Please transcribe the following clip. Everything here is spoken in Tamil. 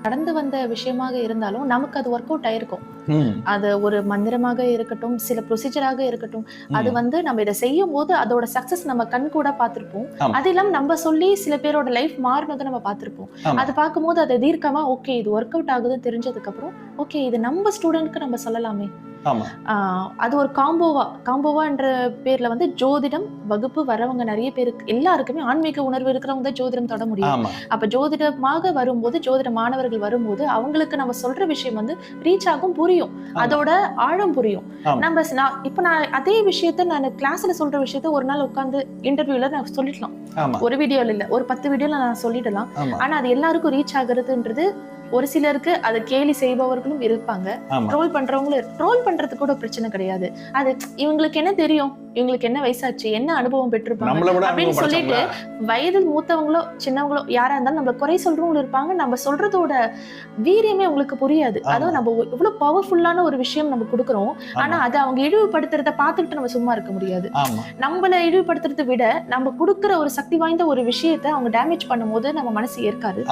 கடந்து வந்த விஷயமாக இருந்தாலும் நமக்கு அது ஒர்க் அவுட் ஆயிருக்கும். அது ஒரு மந்திரமாக இருக்கட்டும், சில ப்ரொசீஜராக இருக்கட்டும், அது நம்ம இதை செய்யும் போது அதோட சக்சஸ் நம்ம கண் கூட பார்த்திருப்போம். அது இல்லாம நம்ம சொல்லி சில பேரோட லைஃப் மாறினதை நம்ம பார்த்திருப்போம். அது பார்க்கும்போது அதை தீர்க்கமா ஓகே இது ஒர்க் அவுட் ஆகுதுன்னு தெரிஞ்சதுக்கு அப்புறம் ஓகே இது நம்ம ஸ்டூடெண்ட்க்கு நம்ம சொல்லலாமே. அது ஒரு காம்போவா என்ற பேர்ல ஜோதிடம் வகுப்பு வரவங்க நிறைய பேருக்கு எல்லாருக்குமே ஆன்மீக உணர்வு இருக்கிறவங்க தான் ஜோதிடம் தொட முடியும். அப்ப ஜோதிடமாக வரும்போது, ஜோதிட மாணவர்கள் வரும்போது அவங்களுக்கு நம்ம சொல்ற விஷயம் ரீச் ஆகும், புரியும், அதோட ஆழம் புரியும். இப்ப நான் அதே விஷயத்த நான் கிளாஸ்ல சொல்ற விஷயத்த ஒரு நாள் உட்கார்ந்து இன்டர்வியூல நான் சொல்லிடலாம். ஒரு வீடியோல இல்ல, ஒரு 10 வீடியோல நான் சொல்லிடலாம். ஆனா அது எல்லாருக்கும் ரீச் ஆகுறதுன்றது ஒரு சிலருக்கு அதை கேலி செய்பவர்களும் இருப்பாங்க. ட்ரோல் பண்றது கூட பிரச்சனை கிடையாது. அது இவங்களுக்கு என்ன தெரியும், இவங்களுக்கு என்ன வயசாச்சு, என்ன அனுபவம் பெற்றிருப்பாங்க அப்படின்னு சொல்லிட்டு வயதில் மூத்தவங்களோ சின்னவங்களோ யாரா இருந்தாலும் நம்மள குறை சொல்றவங்களும் இருப்பாங்க. நம்ம சொல்றதோட வீரியமே அவங்களுக்கு புரியாது. அதாவது நம்ம இவ்வளவு பவர்ஃபுல்லான ஒரு விஷயம் நம்ம கொடுக்குறோம். ஆனா அதை அவங்க இழிவுபடுத்துறத பார்த்துக்கிட்டு நம்ம சும்மா இருக்க முடியாது. நம்மள இழிவுபடுத்துறதை விட நம்ம கொடுக்குற ஒரு சக்தி வாய்ந்த ஒரு விஷயத்தை அவங்க டேமேஜ் பண்ணும் போது நம்ம மனசு ஏற்காது.